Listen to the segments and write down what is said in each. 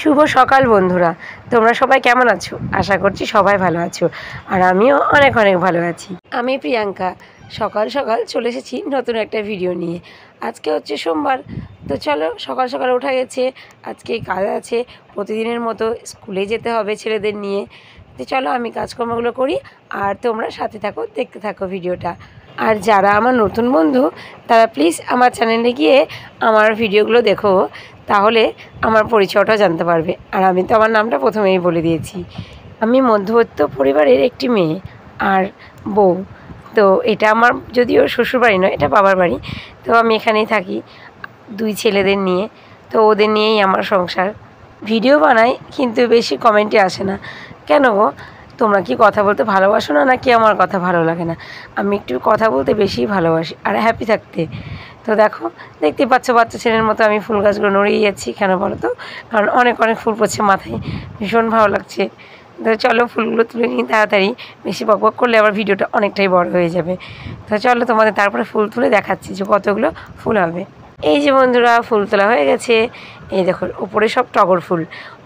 শুভ সকাল বন্ধুরা, তোমরা সবাই কেমন আছো? আশা করছি সবাই ভালো আছো, আর আমিও অনেক অনেক ভালো আছি। আমি প্রিয়াঙ্কা সকাল সকাল চলে এসেছি নতুন একটা ভিডিও নিয়ে। আজকে হচ্ছে সোমবার, তো চলো সকাল সকাল ওঠা গেছে। আজকে কাজ আছে, প্রতিদিনের মতো স্কুলে যেতে হবে ছেলেদের নিয়ে। তো চলো আমি কাজকর্মগুলো করি আর তোমরা সাথে থাকো, দেখতে থাকো ভিডিওটা। আর যারা আমার নতুন বন্ধু তারা প্লিজ আমার চ্যানেলে গিয়ে আমার ভিডিওগুলো দেখো, তাহলে আমার পরিচয়টা জানতে পারবে। আর আমি তো আমার নামটা প্রথমেই বলে দিয়েছি, আমি মধ্যবিত্ত পরিবারের একটি মেয়ে আর বউ। তো এটা আমার যদিও শ্বশুরবাড়ি নয়, এটা বাবার বাড়ি। তো আমি এখানেই থাকি দুই ছেলেদের নিয়ে। তো ওদের নিয়েই আমার সংসার। ভিডিও বানাই কিন্তু বেশি কমেন্টে আসে না। কেন গো, তোমরা কি কথা বলতে ভালোবাসো না, নাকি আমার কথা ভালো লাগে না? আমি একটু কথা বলতে বেশিই ভালোবাসি আর হ্যাপি থাকতে। তো দেখো, দেখতে পাচ্ছ বাচ্চা ছেলের মতো আমি ফুল গাছগুলো নড়িয়ে যাচ্ছি। কেন বলো তো? কারণ অনেক অনেক ফুল পড়ছে মাথায়, ভীষণ ভালো লাগছে। তো চলো ফুলগুলো তুলে নিই তাড়াতাড়ি, বেশি বকবক করলে আবার ভিডিওটা অনেকটাই বড় হয়ে যাবে। তো চলো তোমাদের তারপরে ফুল তুলে দেখাচ্ছি যে কতগুলো ফুল হবে। এই যে বন্ধুরা, ফুল তোলা হয়ে গেছে। এই দেখো উপরে সব টগর ফুল,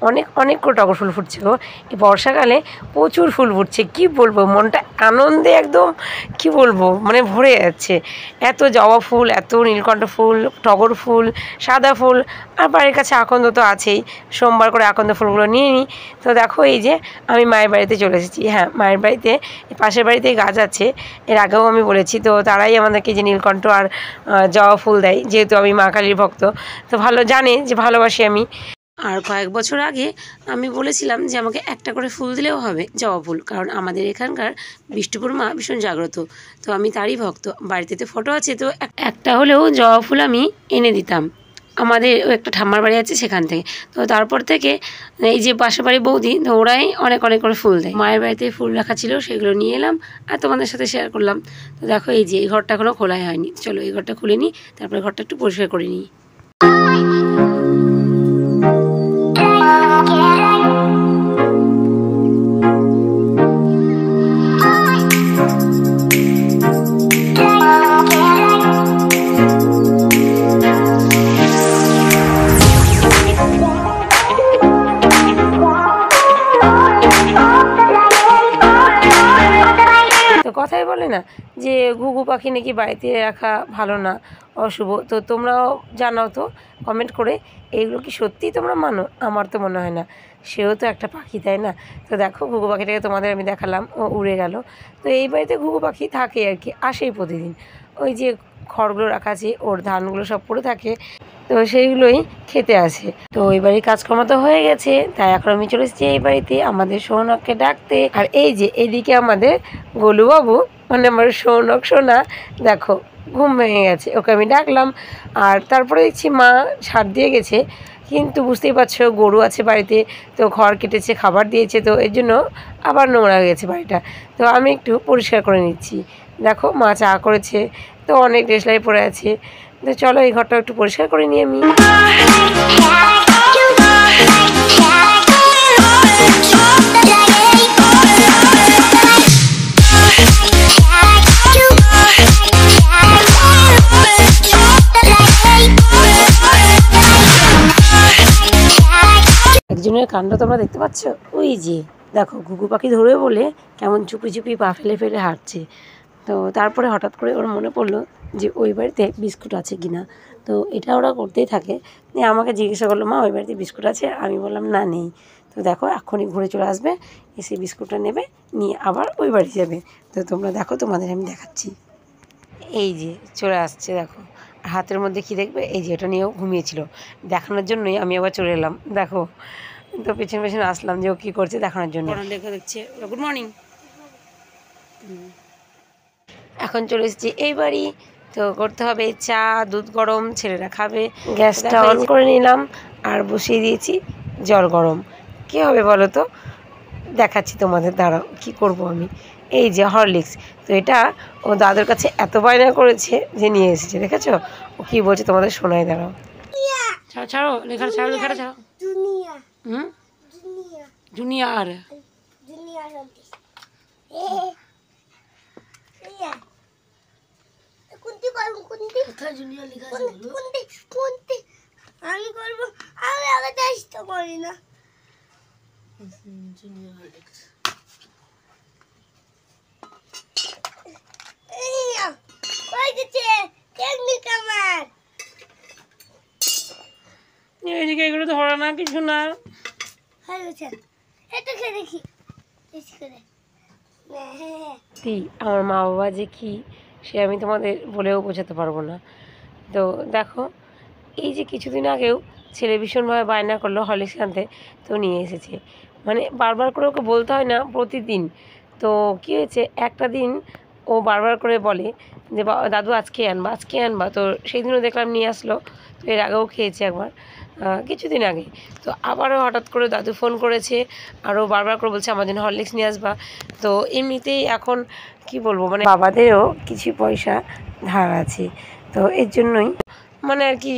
অনেক অনেক করে টগর ফুল ফুটছে গো। এই বর্ষাকালে প্রচুর ফুল ফুটছে, কি বলবো, মনটা আনন্দে একদম কি বলবো মানে ভরে যাচ্ছে। এত জবা ফুল, এত নীলকণ্ঠ ফুল, টগর ফুল, সাদা ফুল, আর বাড়ির কাছে আকন্দ তো আছেই। সোমবার করে আকন্দ ফুলগুলো নিয়ে নিই। তো দেখো এই যে আমি মায়ের বাড়িতে চলে এসেছি। হ্যাঁ, মায়ের বাড়িতে পাশের বাড়িতে গাছ আছে, এর আগেও আমি বলেছি। তো তারাই আমাদেরকে যে নীলকণ্ঠ আর জবা ফুল দেয়, যেহেতু আমি মা কালীর ভক্ত, তো ভালো জানে যে ভালোবাসি আমি। আর কয়েক বছর আগে আমি বলেছিলাম যে আমাকে একটা করে ফুল দিলেও হবে, জবা ফুল, কারণ আমাদের এখানকার বিষ্ণুপুর মা ভীষণ জাগ্রত। তো আমি তারই ভক্ত, বাড়িতে তো ফটো আছে, তো একটা হলেও জবা ফুল আমি এনে দিতাম। আমাদের একটা ঠাম্মার বাড়ি আছে সেখান থেকে। তো তারপর থেকে এই যে পাশের বাড়ি বৌদি, তো ওরাই অনেক অনেক করে ফুল দেয়। মায়ের বাড়িতে ফুল রাখা ছিল, সেগুলো নিয়ে এলাম আর তোমাদের সাথে শেয়ার করলাম। তো দেখো এই যে এই ঘরটা এখনও খোলাই হয়নি, চলো এই ঘরটা খুলে নিই, তারপরে ঘরটা একটু পরিষ্কার করে নিই। কথাই বলে না যে ঘুঘু পাখি নাকি বাড়িতে রাখা ভালো না, অশুভ। তো তোমরাও জানাও তো কমেন্ট করে, এইগুলো কি সত্যিই তোমরা মানো? আমার তো মনে হয় না, সেও তো একটা পাখি, তাই না? তো দেখো ঘুঘু পাখিটাকে তোমাদের আমি দেখালাম, ও উড়ে গেল। তো এই বাড়িতে ঘুঘু পাখি থাকে আর কি, আসেই প্রতিদিন। ওই যে খড়গুলো রাখা আছে, ওর ধানগুলো সব পড়ে থাকে, তো সেইগুলোই খেতে আসে। তো ওই বাড়ির কাজকর্ম তো হয়ে গেছে, তাই এখন আমি চলে এসেছি এই বাড়িতে আমাদের সৌনককে ডাকতে। আর এই যে এদিকে আমাদের গোলুবাবু, মানে আমার সৌনক সোনা, দেখো ঘুম ভেঙে গেছে, ওকে আমি ডাকলাম। আর তারপরে দেখছি মা ঝাড় দিয়ে গেছে, কিন্তু বুঝতেই পারছো গরু আছে বাড়িতে, তো খড় কেটেছে, খাবার দিয়েছে, তো এর জন্য আবার নোংরা হয়ে গেছে বাড়িটা। তো আমি একটু পরিষ্কার করে নিচ্ছি। দেখো মা চা করেছে, তো অনেক ডেসলাই পড়ে আছে। তো চলো এই ঘরটা একটু পরিষ্কার করে নিই আমি। একজনের কাণ্ড তোমরা দেখতে পাচ্ছ, ওই যে দেখো ঘুঘু পাখি ধরবে বলে কেমন চুপি চুপি পা ফেলে ফেলে হাঁটছে। তো তারপরে হঠাৎ করে ওর মনে পড়লো যে ওই বাড়িতে বিস্কুট আছে কিনা। তো এটা ওরা করতেই থাকে, আমাকে জিজ্ঞাসা করলো, মা ওই বাড়িতে বিস্কুট আছে? আমি বললাম না নেই। তো দেখো এখনই ঘুরে চলে আসবে, এসে বিস্কুটটা নেবে, নিয়ে আবার ওই বাড়ি যাবে। তো তোমরা দেখো, তোমাদের আমি দেখাচ্ছি। এই যে চলে আসছে, দেখো হাতের মধ্যে কি দেখবে, এই যে এটা নিয়েও ঘুমিয়েছিল, দেখানোর জন্যই আমি আবার চলে এলাম। দেখো, তো পেছনে পেছনে আসলাম যে ও কী করছে দেখানোর জন্য। দেখছে গুড মর্নিং। এখন চলে এসেছি এই বাড়ি, তো করতে হবে চা, দুধ গরম, ছেলেরা খাবে। গ্যাসটা অন করে নিলাম আর বসিয়ে দিয়েছি জল গরম। কী হবে বলো তো, দেখাচ্ছি তোমাদের, দাঁড়াও কী করব আমি। এই যে হরলিক্স, তো এটা ও দাদুর কাছে এত বায়না করেছে যে নিয়ে এসেছে, দেখেছো ও কী বলছে তোমাদের শোনাই, দাঁড়াও। ছাড়ো লেখাটা, ছাড়ো লেখাটা, ছাড়ো। জুনিয়ার আমি করবো, আমি আগে চেষ্টা করি না। এদিকে এগুলো তো হলো না, কিছু না। আমার মা বাবা যে কি, সে আমি তোমাদের বলেও বোঝাতে পারবো না। তো দেখো, এই যে কিছুদিন আগেও ছেলে ভীষণভাবে বায়না করলো হরলিক্স আনতে, তো নিয়ে এসেছে। মানে বারবার করে ওকে বলতে হয় না, প্রতিদিন। তো কী হয়েছে, একটা দিন ও বারবার করে বলে যে দাদু আজকে আনবা, আজকে আনবা। তো সেই দিনও দেখলাম নিয়ে আসলো। তো এর আগেও খেয়েছে একবার, কিছুদিন আগে। তো আবারও হঠাৎ করে দাদু ফোন করেছে, আরও বারবার করে বলছে আমার জন্য হরলিক্স নিয়ে আসবা। তো এমনিতেই এখন কি বলবো, মানে বাবাদেরও কিছু পয়সা ধার আছে, তো এর জন্যই মানে আর কি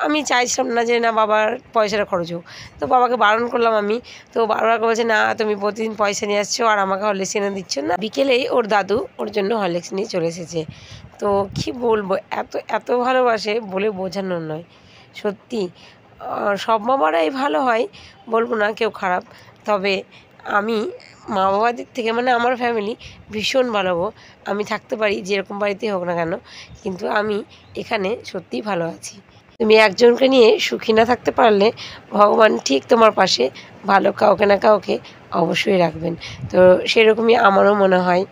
আমি চাইছিলাম না যে না বাবার পয়সাটা খরচ হোক। তো বাবাকে বারণ করলাম আমি, তো বারবার বলছে না তুমি প্রতিদিন পয়সা নিয়ে আসছো আর আমাকে হরলিক্স এনে দিচ্ছ না। বিকেলেই ওর দাদু ওর জন্য হরলিক্স নিয়ে চলে এসেছে। তো কি বলবো, এত এত ভালোবাসে বলে বোঝানোর নয় সত্যি। সব মামারাই ভালো হয়, বলবো না কেউ খারাপ, তবে আমি মা বাবার দিক থেকে মানে আমার ফ্যামিলি ভীষণ ভালো গো। আমি থাকতে পারি যেরকম বাড়িতেই হোক না কেন, কিন্তু আমি এখানে সত্যিই ভালো আছি। তুমি একজনকে নিয়ে সুখী না থাকতে পারলে ভগবান ঠিক তোমার পাশে ভালো কাউকে না কাউকে অবশ্যই রাখবেন। তো সেরকমই আমারও মনে হয়,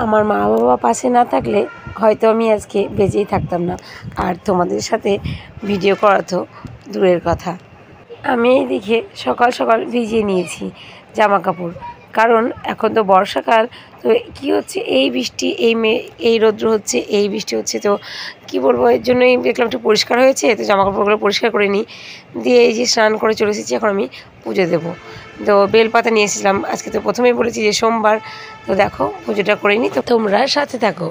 আমার মা বাবা পাশে না থাকলে হয়তো আমি আজকে বেঁচেই থাকতাম না, আর তোমাদের সাথে ভিডিও করা তো দূরের কথা। আমি এইদিকে সকাল সকাল ভিজিয়ে নিয়েছি জামা কাপড়, কারণ এখন তো বর্ষাকাল। তো কি হচ্ছে, এই বৃষ্টি, এই রৌদ্র হচ্ছে, এই বৃষ্টি হচ্ছে, তো কি বলবো, এর জন্যই দেখলাম একটু পরিষ্কার হয়েছে, তো জামা কাপড়গুলো পরিষ্কার করে নিই। দিয়ে এই যে স্নান করে চলে এসেছি, এখন আমি পুজো দেবো। তো বেলপাতা নিয়ে এসেছিলাম, আজকে তো প্রথমেই বলেছি যে সোমবার। তো দেখো পুজোটা করে নিই, তো তোমরা সাথে থাকো।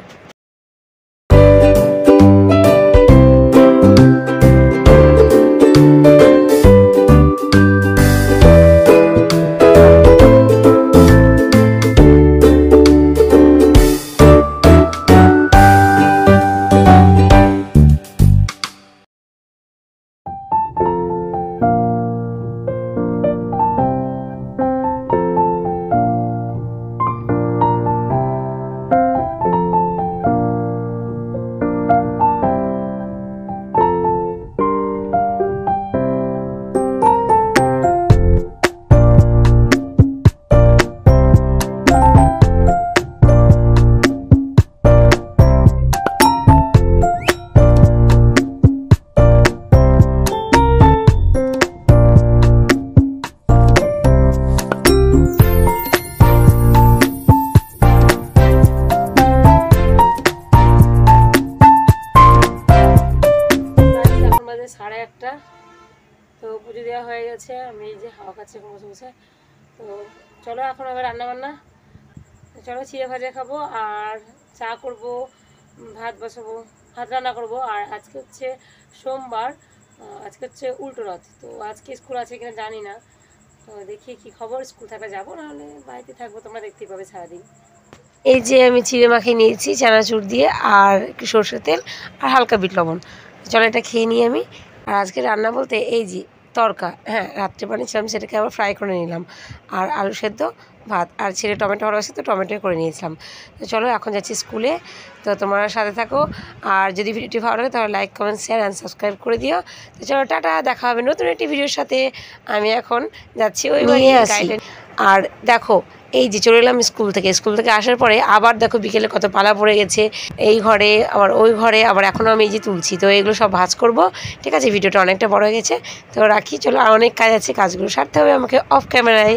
সাড়ে 8টা, তো পুজো দেওয়া হয়ে গেছে। আমি এই যে হাওয়া খাচ্ছি বসে বসে। তো চলো এখন আবার রান্নাবান্না, চলো চিড়ে ভাজা খাবো আর চা করব, ভাত বসাবো, ভাত রান্না করবো। আর আজকে হচ্ছে সোমবার, আজকে হচ্ছে উল্টো রথ। তো আজকে স্কুল আছে কিনা জানি না, তো দেখি কি খবর, স্কুল থাকা যাবো, নাহলে বাড়িতে থাকবো, তোমরা দেখতেই পাবে সারাদিন। এই যে আমি চিড়ে মাখিয়ে নিয়েছি চানাচুর দিয়ে, আর একটু সরষের তেল আর হালকা বিট লবণ। চলো এটা খেয়ে নিই আমি। আর আজকে রান্না বলতে এই যে তরকা, হ্যাঁ রাত্রে বানিয়েছিলাম, সেটাকে আবার ফ্রাই করে নিলাম। আর আলু সেদ্ধ, ভাত, আর ছেলে টমেটো ভালোবাসে তো টমেটো করে নিয়েছিলাম। তো চলো এখন যাচ্ছি স্কুলে, তো তোমরা সাথে থাকো। আর যদি ভিডিওটি ভালো লাগে তাহলে like, comment, share and subscribe করে দিও। তো চলো টাটা, দেখা হবে নতুন একটি ভিডিওর সাথে। আমি এখন যাচ্ছি ওই বাড়ি। আর দেখো এই যে চলে এলাম স্কুল থেকে আসার পরে আবার দেখো বিকেলে কত পালা পড়ে গেছে, এই ঘরে আবার ওই ঘরে, আবার এখনও আমি এই যে তুলছি। তো এগুলো সব ভাঁজ করব, ঠিক আছে। ভিডিওটা অনেকটা বড় হয়ে গেছে, তো রাখি, চলো আর অনেক কাজ আছে, কাজগুলো সারতে হবে আমাকে অফ ক্যামেরায়।